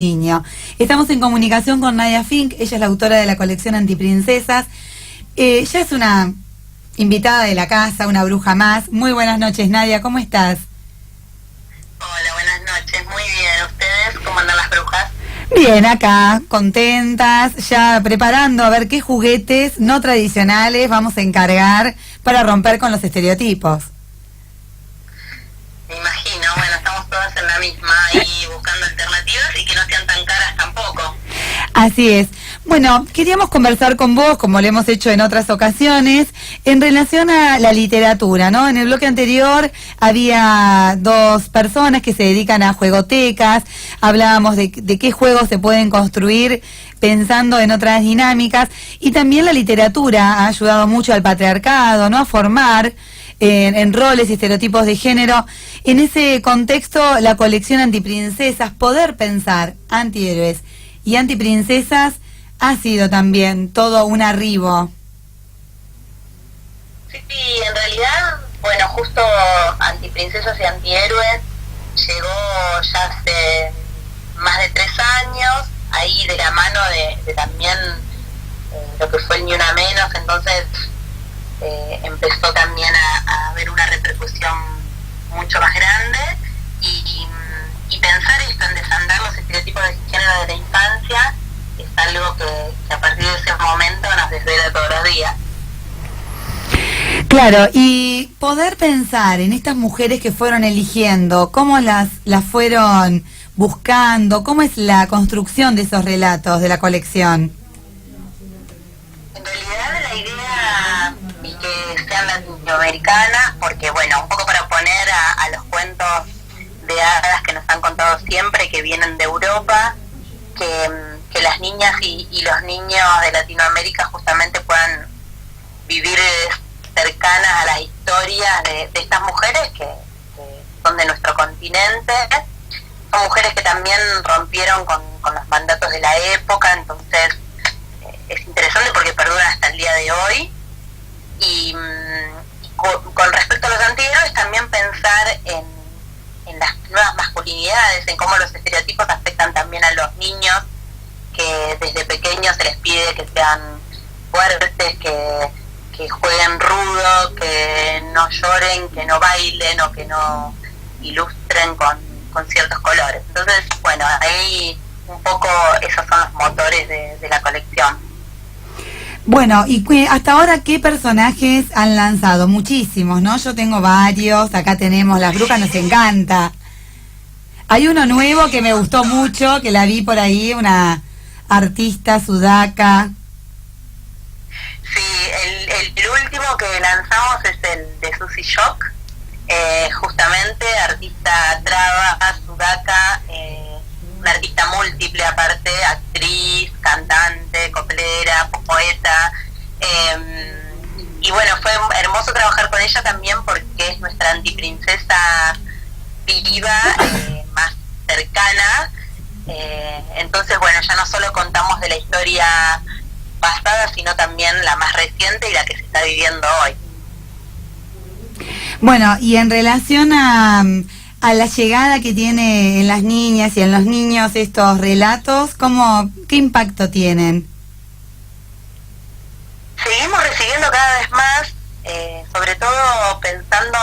Niño. Estamos en comunicación con Nadia Fink, ella es la autora de la colección Antiprincesas. Ella es una invitada de la casa, una bruja más. Muy buenas noches, Nadia, ¿cómo estás? Hola, buenas noches, muy bien. ¿Ustedes cómo andan las brujas? Bien, acá, contentas, ya preparando a ver qué juguetes no tradicionales vamos a encargar para romper con los estereotipos. Me imagino, bueno, estamos todas en la misma y buscando alternativas y que no sean tan caras tampoco. Así es. Bueno, queríamos conversar con vos, como lo hemos hecho en otras ocasiones, en relación a la literatura, ¿no? En el bloque anterior había dos personas que se dedican a juegotecas, hablábamos de qué juegos se pueden construir pensando en otras dinámicas, y también la literatura ha ayudado mucho al patriarcado, ¿no? A formar en roles y estereotipos de género. En ese contexto, la colección Antiprincesas, poder pensar antihéroes y antiprincesas, ha sido también todo un arribo. Sí, en realidad, bueno, justo Antiprincesas y Antihéroes llegó ya hace más de 3 años, ahí de la mano de también lo que fue el Ni Una Menos, entonces empezó también a haber una repercusión mucho más grande y pensar esto en desandar los estereotipos de género de la infancia es algo que a partir de ese momento nos desvela todos los días. Claro, y poder pensar en estas mujeres que fueron eligiendo, cómo las fueron buscando, cómo es la construcción de esos relatos de la colección. En realidad la idea es que sean latinoamericanas, porque bueno, un poco para oponer a los cuentos de hadas que nos han contado siempre, que vienen de Europa, que las niñas y los niños de Latinoamérica justamente puedan vivir cercanas a las historias de estas mujeres que son de nuestro continente. Son mujeres que también rompieron con los mandatos de la época, entonces es interesante porque perduran hasta el día de hoy. Y con respecto a los antihéroes, también pensar en las nuevas masculinidades, en cómo los estereotipos afectan también a los niños, que desde pequeños se les pide que sean fuertes, que jueguen rudo, que no lloren, que no bailen o que no ilustren con ciertos colores. Entonces, bueno, ahí un poco esos son los motores de la colección. Bueno, y hasta ahora, ¿qué personajes han lanzado? Muchísimos, ¿no? Yo tengo varios, acá tenemos Las Brujas, nos encanta. Hay uno nuevo que me gustó mucho, que la vi por ahí, una artista sudaca. Sí, el último que lanzamos es el de Susie Shock, justamente artista traba, sudaca, una artista múltiple aparte, actriz, cantante, coplera, poeta, y bueno, fue hermoso trabajar con ella también porque es nuestra antiprincesa viva, más cercana. Entonces, bueno, ya no solo contamos de la historia pasada, sino también la más reciente y la que se está viviendo hoy. Bueno, y en relación a la llegada que tiene en las niñas y en los niños estos relatos, ¿qué impacto tienen? Seguimos recibiendo cada vez más, sobre todo pensando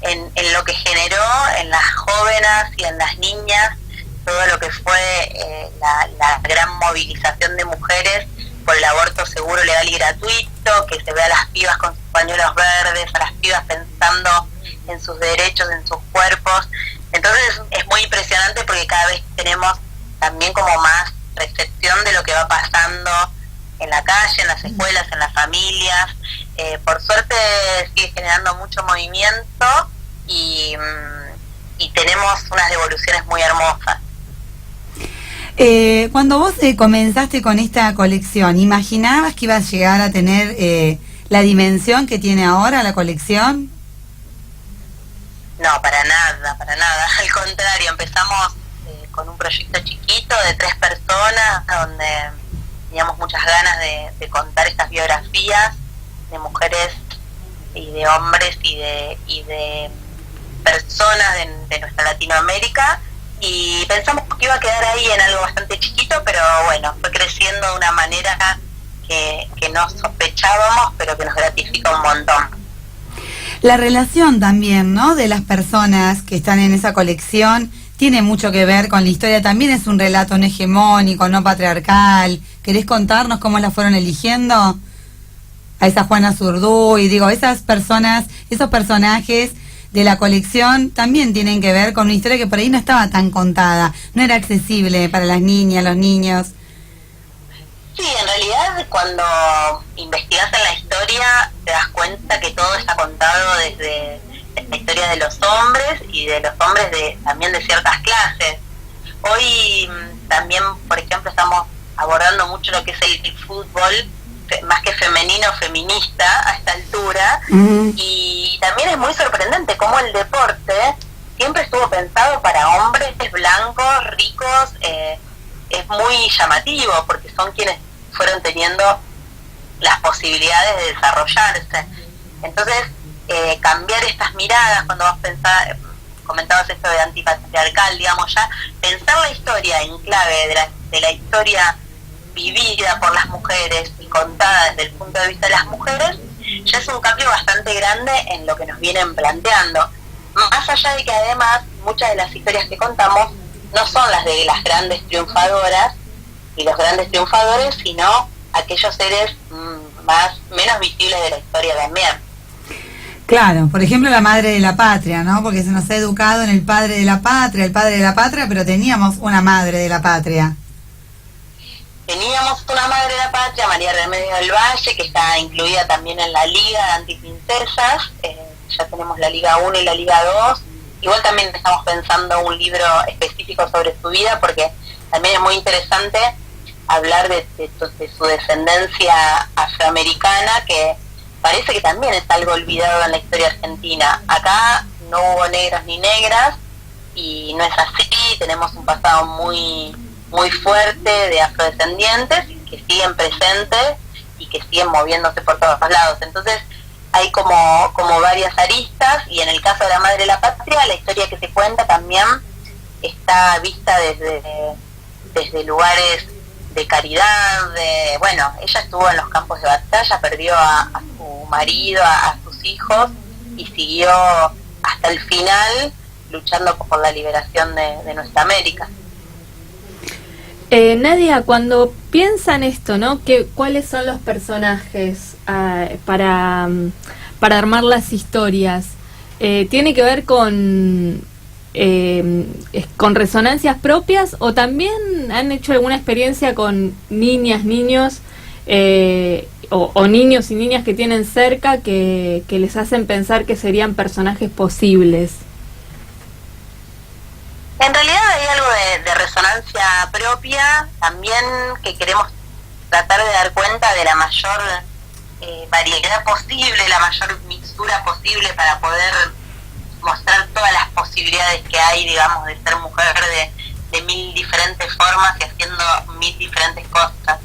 en lo que generó en las jóvenes y en las niñas, todo lo que fue la gran movilización de mujeres por el aborto seguro, legal y gratuito, que se ve a las pibas con sus pañuelos verdes, a las pibas pensando en sus derechos, en sus cuerpos. Entonces es muy impresionante porque cada vez tenemos también como más recepción de lo que va pasando en la calle, en las escuelas, en las familias. Por suerte sigue generando mucho movimiento y tenemos unas devoluciones muy hermosas. Cuando vos comenzaste con esta colección, ¿imaginabas que iba a llegar a tener la dimensión que tiene ahora la colección? No, para nada, para nada. Al contrario, empezamos con un proyecto chiquito de 3 personas, donde teníamos muchas ganas de contar estas biografías de mujeres y de hombres y de personas de nuestra Latinoamérica. y pensamos que iba a quedar ahí en algo bastante chiquito, pero bueno, fue creciendo de una manera que no sospechábamos, pero que nos gratifica un montón. La relación también, ¿no?, de las personas que están en esa colección tiene mucho que ver con la historia. También es un relato no hegemónico, no patriarcal. ¿Querés contarnos cómo la fueron eligiendo? A esa Juana Zurduy, digo, esas personas, esos personajes de la colección también tienen que ver con una historia que por ahí no estaba tan contada, no era accesible para las niñas, los niños. Sí, en realidad cuando investigas en la historia te das cuenta que todo está contado desde la historia de los hombres y de los hombres también de ciertas clases. Hoy también, por ejemplo, estamos abordando mucho lo que es el fútbol, más que femenino, feminista a esta altura, y también es muy sorprendente cómo el deporte siempre estuvo pensado para hombres blancos, ricos. Es muy llamativo porque son quienes fueron teniendo las posibilidades de desarrollarse. Entonces, cambiar estas miradas, cuando vos comentabas esto de antipatriarcal, digamos, ya pensar la historia en clave de la historia vivida por las mujeres y contada desde el punto de vista de las mujeres, ya es un cambio bastante grande en lo que nos vienen planteando. Más allá de que además muchas de las historias que contamos no son las de las grandes triunfadoras y los grandes triunfadores, sino aquellos seres menos visibles de la historia también. Claro, por ejemplo la madre de la patria, ¿no? Porque se nos ha educado en el padre de la patria, pero teníamos una madre de la patria. Teníamos una madre de la patria, María Remedios del Valle, que está incluida también en la Liga de Antiprincesas. Ya tenemos la Liga 1 y la Liga 2. Igual también estamos pensando un libro específico sobre su vida, porque también es muy interesante hablar de su descendencia afroamericana, que parece que también es algo olvidado en la historia argentina. Acá no hubo negros ni negras, y no es así. Tenemos un pasado muy fuerte de afrodescendientes que siguen presentes y que siguen moviéndose por todos lados. Entonces hay como varias aristas, y en el caso de la madre de la patria, la historia que se cuenta también está vista desde lugares de caridad. Bueno, ella estuvo en los campos de batalla, perdió a su marido, a sus hijos, y siguió hasta el final luchando por la liberación de nuestra América. Nadia, cuando piensan esto, ¿no? ¿Cuáles son los personajes para armar las historias? ¿Tiene que ver con resonancias propias, o también han hecho alguna experiencia con niñas, niños, o niños y niñas que tienen cerca que les hacen pensar que serían personajes posibles? En realidad hay algo de resonancia propia, también que queremos tratar de dar cuenta de la mayor variedad posible, la mayor mixtura posible, para poder mostrar todas las posibilidades que hay, digamos, de ser mujer de mil diferentes formas y haciendo mil diferentes cosas.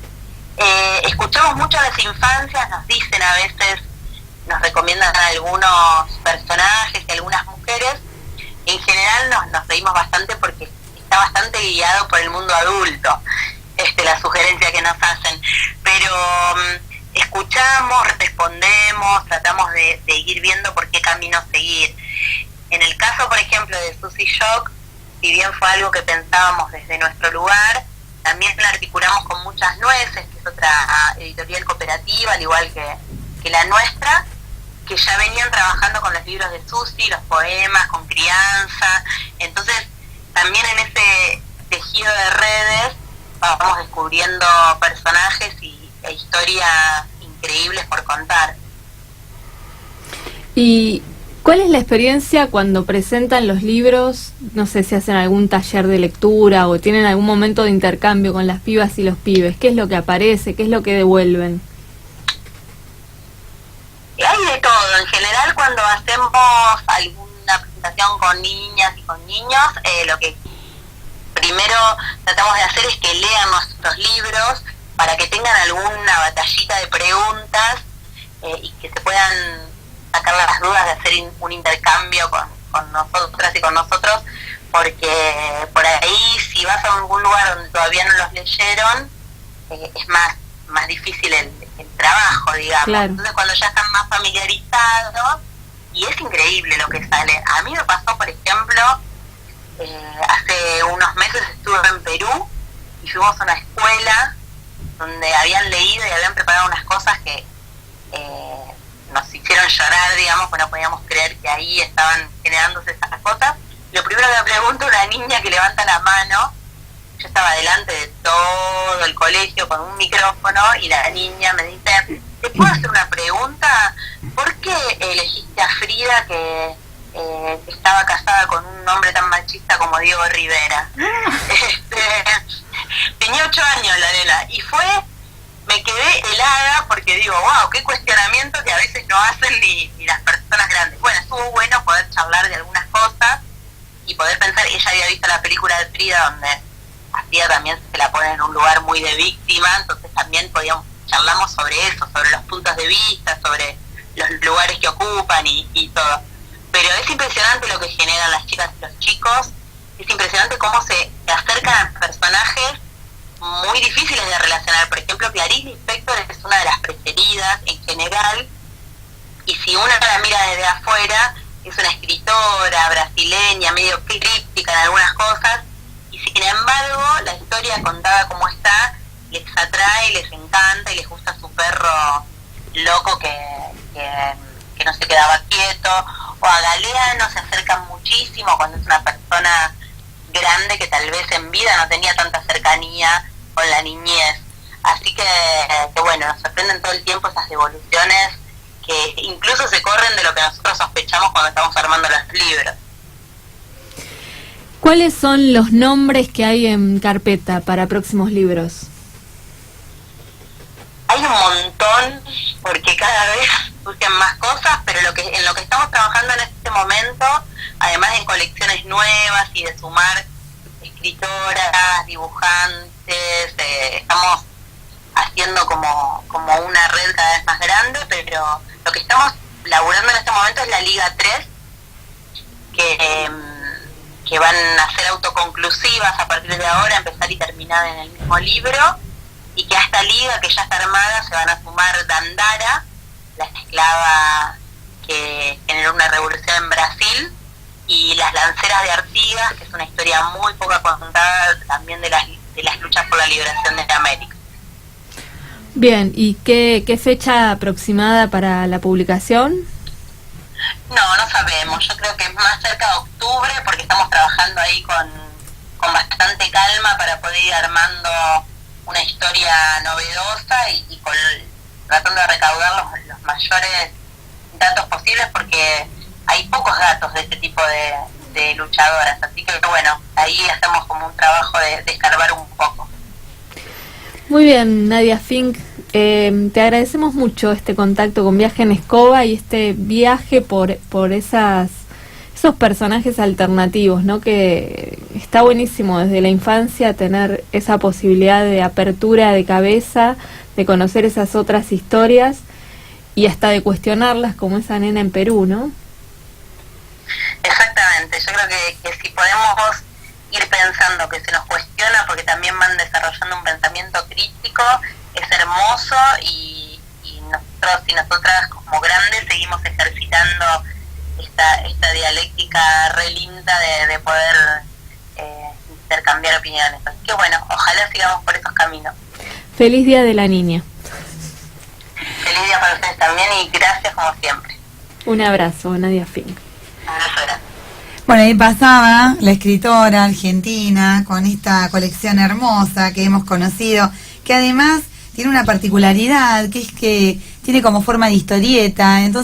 Escuchamos mucho a las infancias, nos dicen a veces, nos recomiendan algunos personajes y algunas mujeres. En general nos reímos bastante porque está bastante guiado por el mundo adulto, la sugerencia que nos hacen, pero escuchamos, respondemos, tratamos de ir viendo por qué camino seguir. En el caso, por ejemplo, de Susy Shock, si bien fue algo que pensábamos desde nuestro lugar, también la articulamos con Muchas Nueces, que es otra editorial cooperativa, al igual que la nuestra, que ya venían trabajando con los libros de Susy, los poemas, con crianza. Entonces, también en ese tejido de redes vamos descubriendo personajes e historias increíbles por contar. ¿Y cuál es la experiencia cuando presentan los libros? No sé si hacen algún taller de lectura o tienen algún momento de intercambio con las pibas y los pibes. ¿Qué es lo que aparece? ¿Qué es lo que devuelven? Hay de todo. En general, cuando hacemos alguna presentación con niñas y con niños, lo que primero tratamos de hacer es que lean nuestros libros para que tengan alguna batallita de preguntas y que se puedan sacar las dudas de hacer un intercambio con nosotras y con nosotros, porque por ahí si vas a algún lugar donde todavía no los leyeron, es más difícil el trabajo, digamos. Claro. Entonces cuando ya están más familiarizados, y es increíble lo que sale. A mí me pasó, por ejemplo, hace unos meses estuve en Perú y fuimos a una escuela donde habían leído y habían preparado unas cosas que nos hicieron llorar, digamos, pues no podíamos creer que ahí estaban generándose esas cosas. Lo primero que me pregunta una niña que levanta la mano, yo estaba delante de todo el colegio con un micrófono y la niña me dice, ¿te puedo hacer una pregunta? ¿Por qué elegiste a Frida que estaba casada con un hombre tan machista como Diego Rivera? Tenía 8 años la nena y me quedé helada porque digo, wow, qué cuestionamiento que a veces no hacen ni las personas grandes. Bueno, estuvo bueno poder charlar de algunas cosas y poder pensar, ella había visto la película de Frida donde a Frida también se la pone en un lugar muy de víctima, entonces también charlamos sobre eso, sobre los puntos de vista, sobre los lugares que ocupan y todo. Pero es impresionante lo que generan las chicas y los chicos, es impresionante cómo se acercan a personajes muy difíciles de relacionar. Por ejemplo, Clarice Lispector es una de las preferidas en general, y si uno la mira desde afuera, es una escritora brasileña, medio críptica en algunas cosas, y sin embargo, la historia contada como está, les atrae, les encanta y les gusta su perro loco que no se quedaba quieto, o a Galeano se acercan muchísimo cuando es una persona grande que tal vez en vida no tenía tanta cercanía con la niñez. Así que bueno, nos sorprenden todo el tiempo esas devoluciones que incluso se corren de lo que nosotros sospechamos cuando estamos armando los libros. ¿Cuáles son los nombres que hay en carpeta para próximos libros? Hay un montón, porque cada vez surgen más cosas, pero en lo que estamos trabajando en este momento, además de colecciones nuevas y de sumar escritoras, dibujantes, estamos haciendo como una red cada vez más grande, pero lo que estamos laburando en este momento es la Liga 3, que van a ser autoconclusivas a partir de ahora, empezar y terminar en el mismo libro, y que a esta liga que ya está armada se van a sumar Dandara, la esclava que generó una revolución en Brasil, y Las Lanceras de Artigas, que es una historia muy poco contada también de las luchas por la liberación de América. Bien, ¿y qué fecha aproximada para la publicación? No sabemos, yo creo que es más cerca de octubre, porque estamos trabajando ahí con bastante calma para poder ir armando una historia novedosa y tratando de recaudar los mayores datos posibles, porque hay pocos datos de este tipo de luchadoras, así que bueno, ahí hacemos como un trabajo de escarbar un poco. Muy bien, Nadia Fink, te agradecemos mucho este contacto con Viaje en Escoba y este viaje por esos personajes alternativos, ¿no? Que está buenísimo desde la infancia tener esa posibilidad de apertura de cabeza, de conocer esas otras historias y hasta de cuestionarlas, como esa nena en Perú, ¿no? Exactamente, yo creo que si podemos ir pensando que se nos cuestiona, porque también van desarrollando un pensamiento crítico, es hermoso, y nosotros y nosotras como grandes seguimos ejercitando esta dialéctica re linda de poder intercambiar opiniones. Así que bueno, ojalá sigamos por esos caminos. Feliz Día de la Niña. Feliz día para ustedes también, y gracias como siempre. Un abrazo, Nadia Fink. Un abrazo grande. Bueno, ahí pasaba la escritora argentina con esta colección hermosa que hemos conocido, que además tiene una particularidad, que es que tiene como forma de historieta, entonces